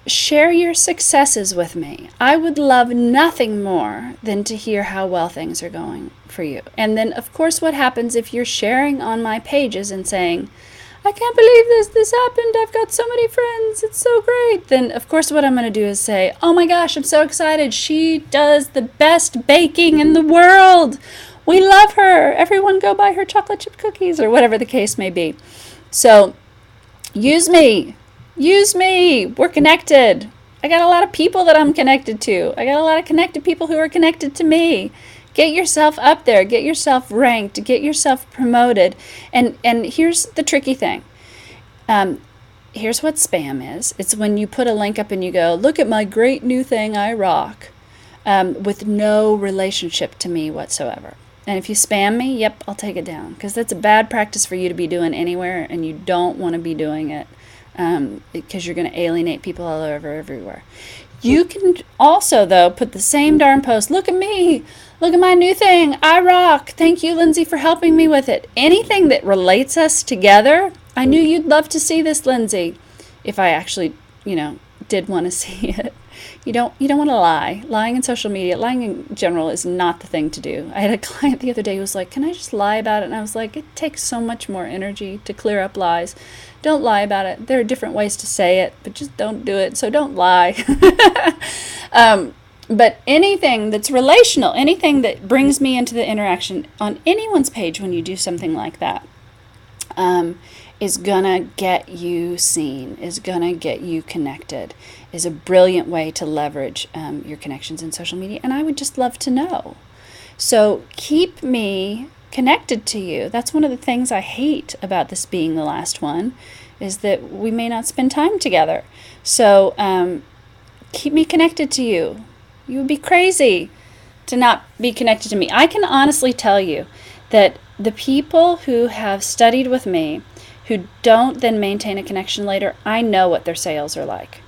share your successes with me. I would love nothing more than to hear how well things are going for you. And then, of course, what happens if you're sharing on my pages and saying, I can't believe this happened, I've got so many friends, it's so great. Then, of course, what I'm going to do is say, oh my gosh, I'm so excited. She does the best baking in the world. We love her. Everyone go buy her chocolate chip cookies, or whatever the case may be. So use me. Use me. We're connected. I got a lot of people that I'm connected to. I got a lot of connected people who are connected to me. Get yourself up there, get yourself ranked, get yourself promoted. And here's the tricky thing. Here's what spam is. It's when you put a link up and you go, look at my great new thing I rock, with no relationship to me whatsoever. And if you spam me, yep, I'll take it down, because that's a bad practice for you to be doing anywhere, and you don't want to be doing it because you're going to alienate people all over everywhere. You can also, though, put the same darn post, look at me, look at my new thing, I rock, thank you, Lindsay, for helping me with it. Anything that relates us together, I knew you'd love to see this, Lindsay, if I actually, did want to see it. You don't want to lie. Lying in social media, lying in general is not the thing to do. I had a client the other day who was like, can I just lie about it? And I was like, it takes so much more energy to clear up lies. Don't lie about it. There are different ways to say it, but just don't do it. So don't lie. But anything that's relational, anything that brings me into the interaction on anyone's page when you do something like that, is gonna get you seen, is gonna get you connected, is a brilliant way to leverage your connections in social media. And I would just love to know. So keep me connected to you. That's one of the things I hate about this being the last one, is that we may not spend time together. So keep me connected to you. You would be crazy to not be connected to me. I can honestly tell you that the people who have studied with me, who don't then maintain a connection later, I know what their sales are like.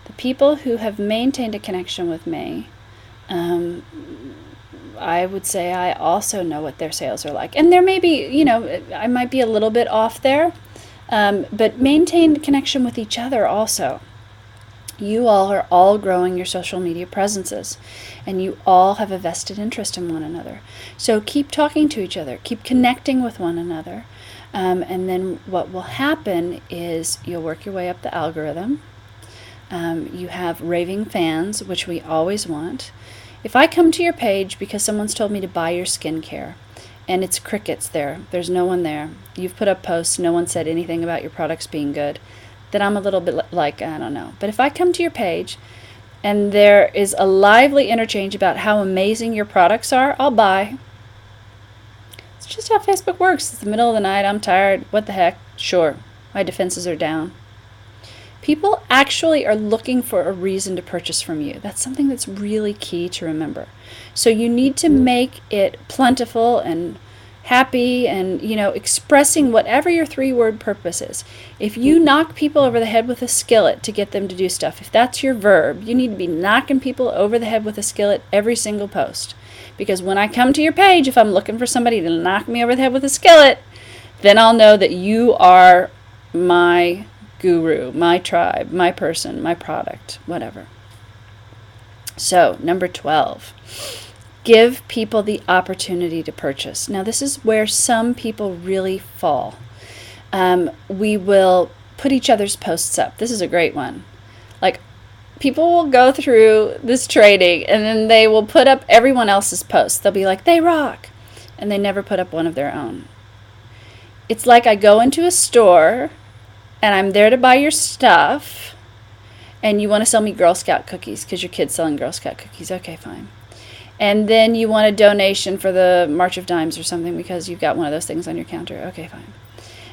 The people who have maintained a connection with me, I would say I also know what their sales are like. And there may be, I might be a little bit off there, but maintain connection with each other also. You all are all growing your social media presences, and you all have a vested interest in one another. So keep talking to each other, keep connecting with one another, and then what will happen is you'll work your way up the algorithm. You have raving fans, which we always want. If I come to your page because someone's told me to buy your skincare, and it's crickets there's no one there, you've put up posts, no one said anything about your products being good, then I'm a little bit like, I don't know. But if I come to your page and there is a lively interchange about how amazing your products are, I'll buy. It's just how Facebook works. It's the middle of the night, I'm tired, what the heck, sure, my defenses are down. People actually are looking for a reason to purchase from you. That's something that's really key to remember. So you need to make it plentiful and happy and, expressing whatever your 3-word purpose is. If you knock people over the head with a skillet to get them to do stuff, if that's your verb, you need to be knocking people over the head with a skillet every single post. Because when I come to your page, if I'm looking for somebody to knock me over the head with a skillet, then I'll know that you are my guru, my tribe, my person, my product, whatever. So, number 12. Give people the opportunity to purchase. Now, this is where some people really fall. We will put each other's posts up. This is a great one. Like, people will go through this training and then they will put up everyone else's posts. They'll be like, they rock. And they never put up one of their own. It's like I go into a store and I'm there to buy your stuff and you want to sell me Girl Scout cookies because your kid's selling Girl Scout cookies. Okay, fine. And then you want a donation for the March of Dimes or something because you've got one of those things on your counter. Okay, fine.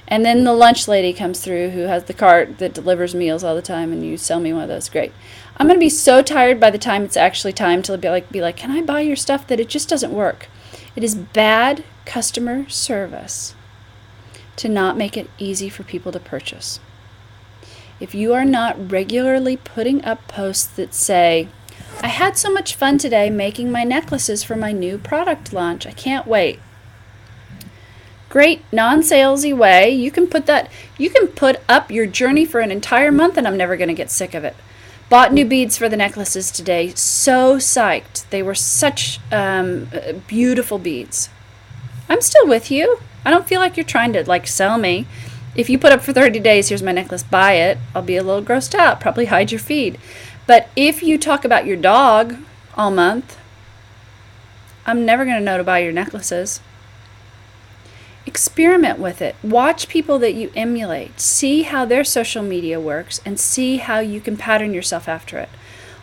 And then the lunch lady comes through who has the cart that delivers meals all the time and you sell me one of those. Great. I'm going to be so tired by the time it's actually time to be like, can I buy your stuff, that it just doesn't work. It is bad customer service to not make it easy for people to purchase. If you are not regularly putting up posts that say, I had so much fun today making my necklaces for my new product launch. I can't wait. Great non-salesy way. You can put up your journey for an entire month and I'm never going to get sick of it. Bought new beads for the necklaces today. So psyched. They were such beautiful beads. I'm still with you. I don't feel like you're trying to sell me. If you put up for 30 days, here's my necklace, buy it, I'll be a little grossed out, probably hide your feed. But if you talk about your dog all month, I'm never going to know to buy your necklaces. Experiment with it. Watch people that you emulate. See how their social media works and see how you can pattern yourself after it.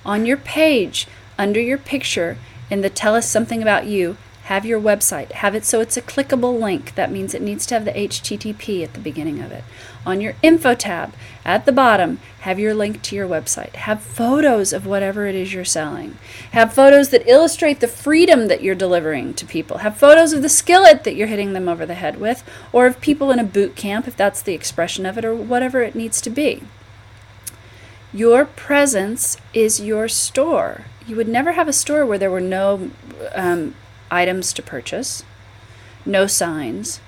On your page, under your picture, in the tell us something about you, have your website. Have it so it's a clickable link. That means it needs to have the HTTP at the beginning of it. On your info tab, at the bottom, have your link to your website. Have photos of whatever it is you're selling. Have photos that illustrate the freedom that you're delivering to people. Have photos of the skillet that you're hitting them over the head with, or of people in a boot camp, if that's the expression of it, or whatever it needs to be. Your presence is your store. You would never have a store where there were no items to purchase, no signs,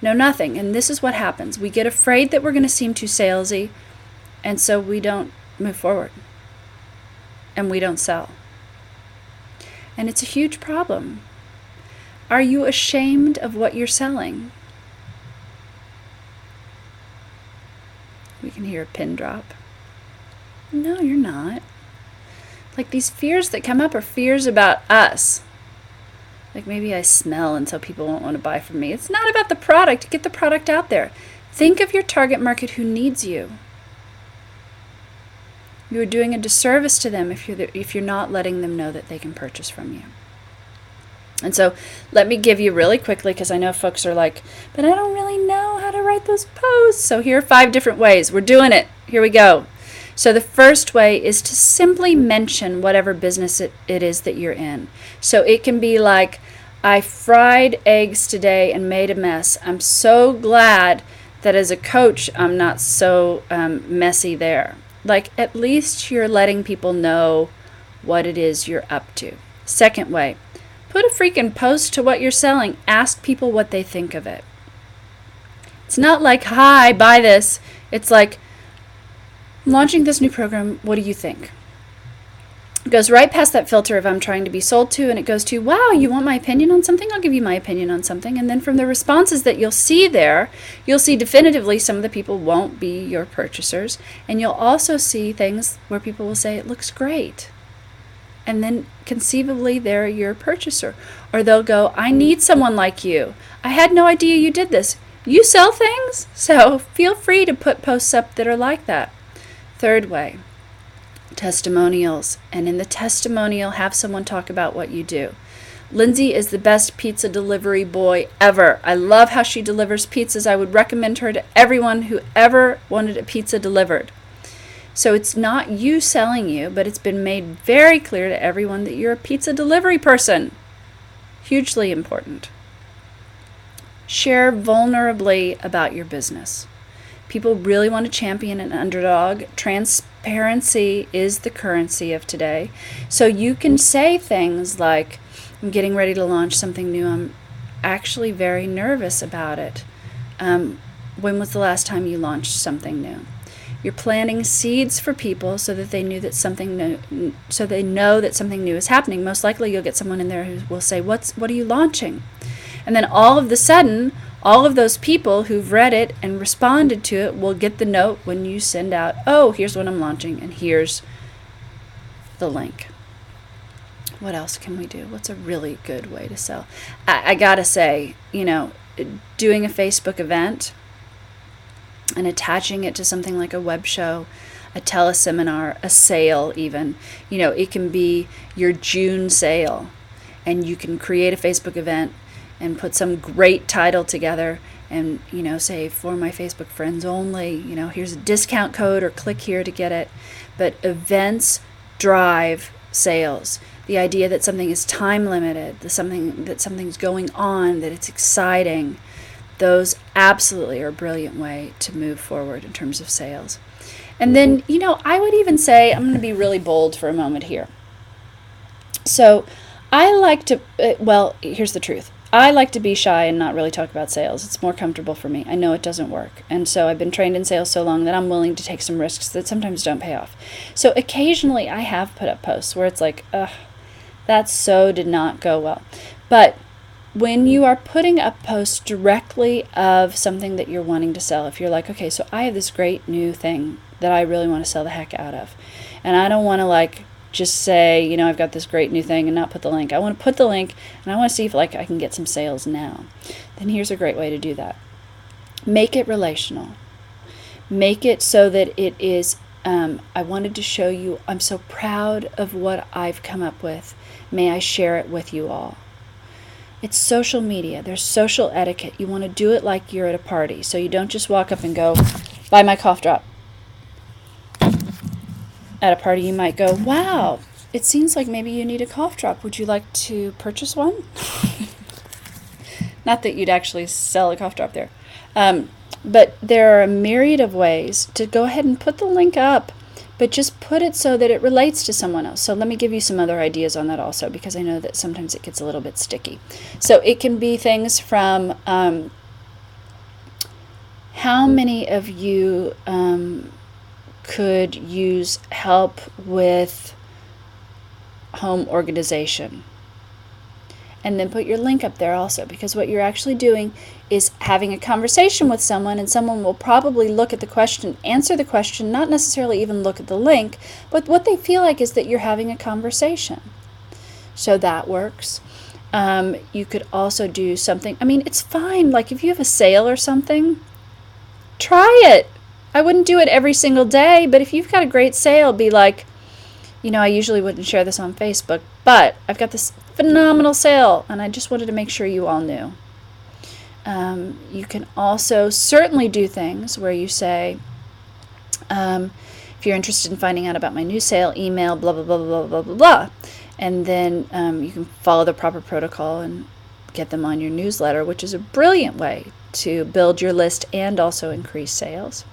no nothing. And this is what happens. We get afraid that we're going to seem too salesy, and so we don't move forward, and we don't sell. And it's a huge problem. Are you ashamed of what you're selling? We can hear a pin drop. No, you're not. Like, these fears that come up are fears about us. Like, maybe I smell and so people won't want to buy from me. It's not about the product. Get the product out there. Think of your target market who needs you. You're doing a disservice to them if you're not letting them know that they can purchase from you. And so let me give you really quickly, because I know folks are like, but I don't really know how to write those posts. So here are 5 different ways. We're doing it. Here we go. So the first way is to simply mention whatever business it is that you're in. So it can be like, I fried eggs today and made a mess. I'm so glad that as a coach, I'm not so messy there. Like, at least you're letting people know what it is you're up to. Second way, put a freaking post to what you're selling. Ask people what they think of it. It's not like, hi, buy this. It's like, I'm launching this new program, what do you think? It goes right past that filter of I'm trying to be sold to, and it goes to, wow, you want my opinion on something? I'll give you my opinion on something. And then from the responses that you'll see there, you'll see definitively some of the people won't be your purchasers. And you'll also see things where people will say, it looks great. And then conceivably they're your purchaser. Or they'll go, I need someone like you. I had no idea you did this. You sell things? So feel free to put posts up that are like that. Third way, testimonials. And in the testimonial, have someone talk about what you do. Lindsay is the best pizza delivery boy ever. I love how she delivers pizzas. I would recommend her to everyone who ever wanted a pizza delivered. So it's not you selling you, but it's been made very clear to everyone that you're a pizza delivery person. Hugely important. Share vulnerably about your business. People really want to champion an underdog. Transparency is the currency of today. So you can say things like, I'm getting ready to launch something new. I'm actually very nervous about it. When was the last time you launched something new? You're planting seeds for people so that they know that something new is happening. Most likely you'll get someone in there who will say, what are you launching? And then all of the sudden, all of those people who've read it and responded to it will get the note when you send out, oh, here's what I'm launching, and here's the link. What else can we do? What's a really good way to sell? I gotta say, doing a Facebook event and attaching it to something like a web show, a teleseminar, a sale even. It can be your June sale, and you can create a Facebook event and put some great title together and, say, for my Facebook friends only, here's a discount code or click here to get it. But events drive sales. The idea that something is time limited, that something's going on, that it's exciting, those absolutely are a brilliant way to move forward in terms of sales. And then, I would even say, I'm going to be really bold for a moment here. So I like to, here's the truth. I like to be shy and not really talk about sales. It's more comfortable for me. I know it doesn't work. And so I've been trained in sales so long that I'm willing to take some risks that sometimes don't pay off. So occasionally I have put up posts where it's like, that did not go well. But when you are putting up posts directly of something that you're wanting to sell, if you're like, okay, so I have this great new thing that I really want to sell the heck out of, and I don't want to just say, I've got this great new thing and not put the link. I want to put the link and I want to see if I can get some sales now. Then here's a great way to do that. Make it relational. Make it so that it is, I wanted to show you, I'm so proud of what I've come up with. May I share it with you all? It's social media. There's social etiquette. You want to do it like you're at a party. So you don't just walk up and go, buy my cough drop. At a party, you might go, wow, it seems like maybe you need a cough drop. Would you like to purchase one? Not that you'd actually sell a cough drop there. But there are a myriad of ways to go ahead and put the link up, but just put it so that it relates to someone else. So let me give you some other ideas on that also, because I know that sometimes it gets a little bit sticky. So it can be things from how many of you could use help with home organization, and then put your link up there also, because what you're actually doing is having a conversation with someone, and someone will probably look at the question, answer the question, not necessarily even look at the link, but what they feel like is that you're having a conversation. So that works. You could also do something, it's fine, like if you have a sale or something, try it. I wouldn't do it every single day, but if you've got a great sale, be like, I usually wouldn't share this on Facebook, but I've got this phenomenal sale, and I just wanted to make sure you all knew. You can also certainly do things where you say, if you're interested in finding out about my new sale, email blah, blah, blah, blah, blah, blah, blah. And then you can follow the proper protocol and get them on your newsletter, which is a brilliant way to build your list and also increase sales.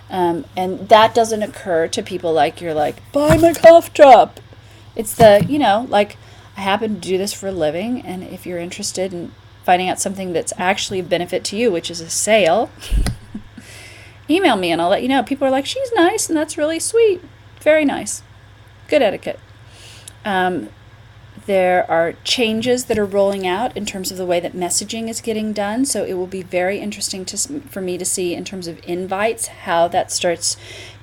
And that doesn't occur to people you're like, buy my cough drop. It's I happen to do this for a living, and if you're interested in finding out something that's actually of benefit to you, which is a sale, email me and I'll let you know. People are like, she's nice, and that's really sweet. Very nice. Good etiquette. There are changes that are rolling out in terms of the way that messaging is getting done. So it will be very interesting for me to see in terms of invites how that starts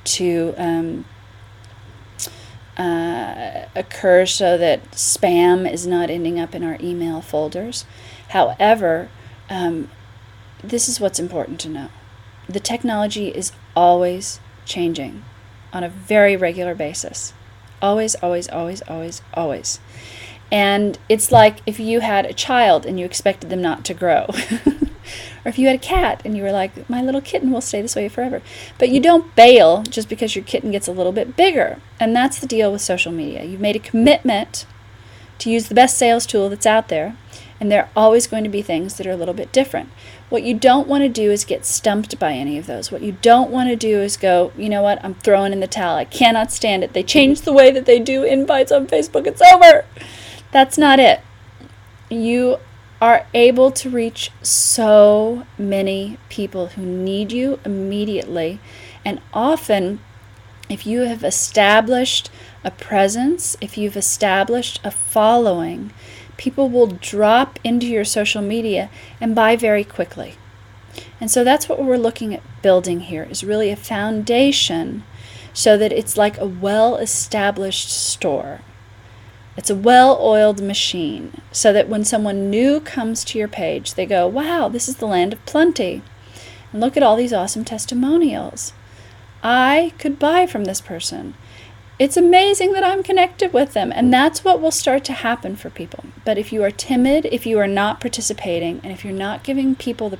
to occur so that spam is not ending up in our email folders. However, this is what's important to know. The technology is always changing on a very regular basis. Always, always, always, always, always. And it's like if you had a child and you expected them not to grow. Or if you had a cat and you were like, my little kitten will stay this way forever. But you don't bail just because your kitten gets a little bit bigger. And that's the deal with social media. You've made a commitment to use the best sales tool that's out there. And there are always going to be things that are a little bit different. What you don't want to do is get stumped by any of those. What you don't want to do is go, you know what, I'm throwing in the towel. I cannot stand it. They changed the way that they do invites on Facebook. It's over. That's not it. You are able to reach so many people who need you immediately. And often, if you have established a presence, if you've established a following, people will drop into your social media and buy very quickly. And so that's what we're looking at building here, is really a foundation so that it's like a well-established store. It's a well-oiled machine, so that when someone new comes to your page, they go, wow, this is the land of plenty. And look at all these awesome testimonials. I could buy from this person. It's amazing that I'm connected with them. And that's what will start to happen for people. But if you are timid, if you are not participating, and if you're not giving people the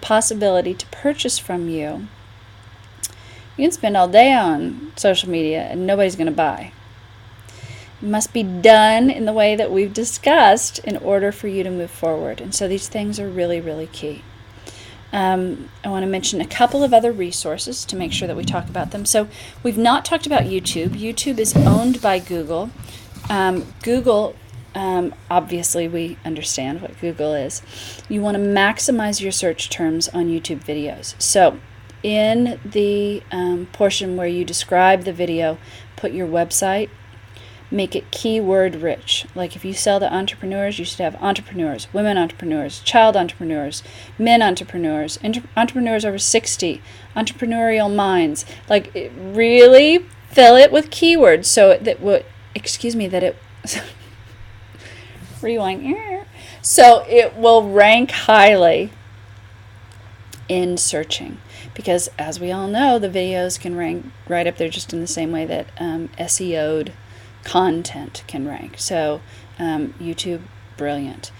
possibility to purchase from you, you can spend all day on social media and nobody's going to buy. It must be done in the way that we've discussed in order for you to move forward. And so these things are really, really key. I want to mention a couple of other resources to make sure that we talk about them. So we've not talked about YouTube. YouTube is owned by Google. Google, obviously we understand what Google is. You want to maximize your search terms on YouTube videos. So in the portion where you describe the video, put your website. Make it keyword rich. Like if you sell to entrepreneurs, you should have entrepreneurs, women entrepreneurs, child entrepreneurs, men entrepreneurs, entrepreneurs over 60, entrepreneurial minds. Like really fill it with keywords so that rewind. So it will rank highly in searching. Because as we all know, the videos can rank right up there just in the same way that SEO'd content can rank. So YouTube, brilliant.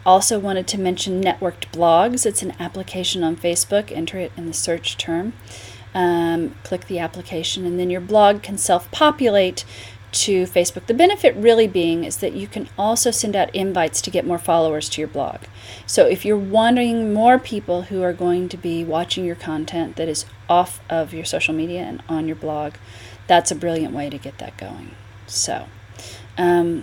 Also wanted to mention Networked Blogs. It's an application on Facebook. Enter it in the search term. Click the application, and then your blog can self-populate to Facebook. The benefit really being is that you can also send out invites to get more followers to your blog. So if you're wanting more people who are going to be watching your content that is off of your social media and on your blog, that's a brilliant way to get that going. So, I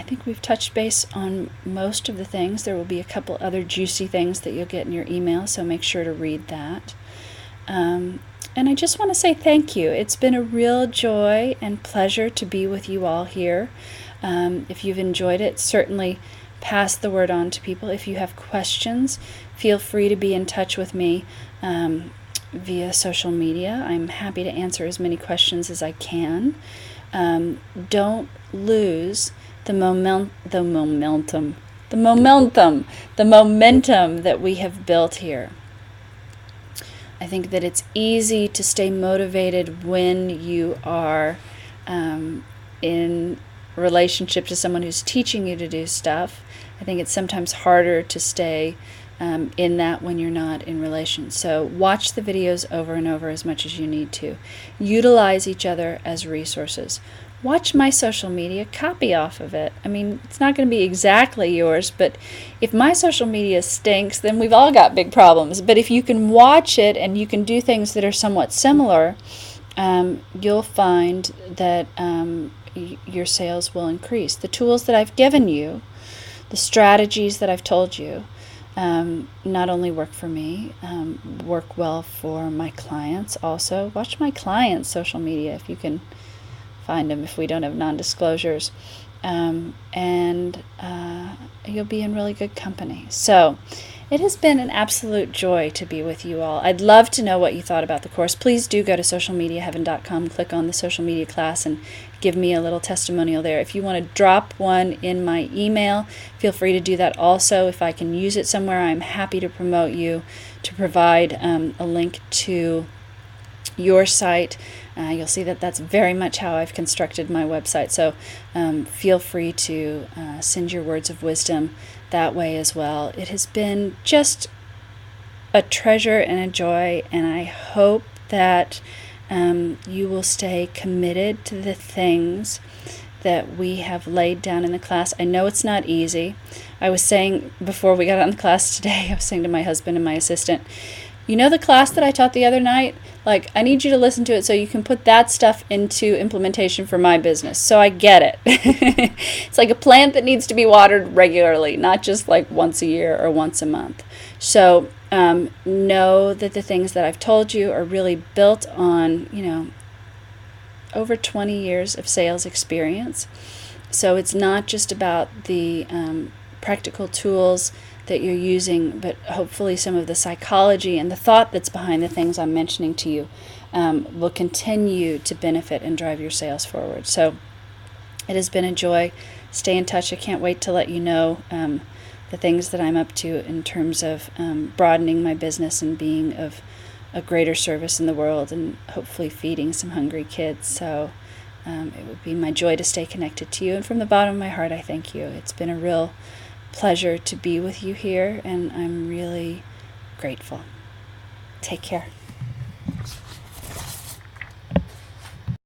think we've touched base on most of the things. There will be a couple other juicy things that you'll get in your email, so make sure to read that. And I just want to say thank you. It's been a real joy and pleasure to be with you all here. If you've enjoyed it, certainly pass the word on to people. If you have questions, feel free to be in touch with me via social media. I'm happy to answer as many questions as I can. Don't lose the momentum that we have built here. I think that it's easy to stay motivated when you are in relationship to someone who's teaching you to do stuff. I think it's sometimes harder to stay in that when you're not in relation. So watch the videos over and over as much as you need to. Utilize each other as resources. Watch my social media, copy off of it. I mean, it's not going to be exactly yours, but if my social media stinks, then we've all got big problems. But if you can watch it and you can do things that are somewhat similar, you'll find that your sales will increase. The tools that I've given you, the strategies that I've told you, not only work for me, work well for my clients also. Watch my clients' social media if you can find them, if we don't have non-disclosures, and you'll be in really good company. So it has been an absolute joy to be with you all. I'd love to know what you thought about the course. Please do go to socialmediaheaven.com, click on the social media class, and give me a little testimonial there. If you want to drop one in my email, feel free to do that also. If I can use it somewhere, I'm happy to promote you, to provide a link to your site. You'll see that that's very much how I've constructed my website. So feel free to send your words of wisdom that way as well. It has been just a treasure and a joy, and I hope that you will stay committed to the things that we have laid down in the class. I know it's not easy. I was saying before we got on the class today, I was saying to my husband and my assistant, you know the class that I taught the other night? Like, I need you to listen to it so you can put that stuff into implementation for my business. So I get it. It's like a plant that needs to be watered regularly, not just like once a year or once a month. So know that the things that I've told you are really built on, over 20 years of sales experience. So it's not just about the practical tools that you're using, but hopefully some of the psychology and the thought that's behind the things I'm mentioning to you will continue to benefit and drive your sales forward. So it has been a joy. Stay in touch. I can't wait to let you know the things that I'm up to in terms of broadening my business and being of a greater service in the world, and hopefully feeding some hungry kids. So it would be my joy to stay connected to you. And from the bottom of my heart, I thank you. It's been a real pleasure to be with you here, and I'm really grateful. Take care.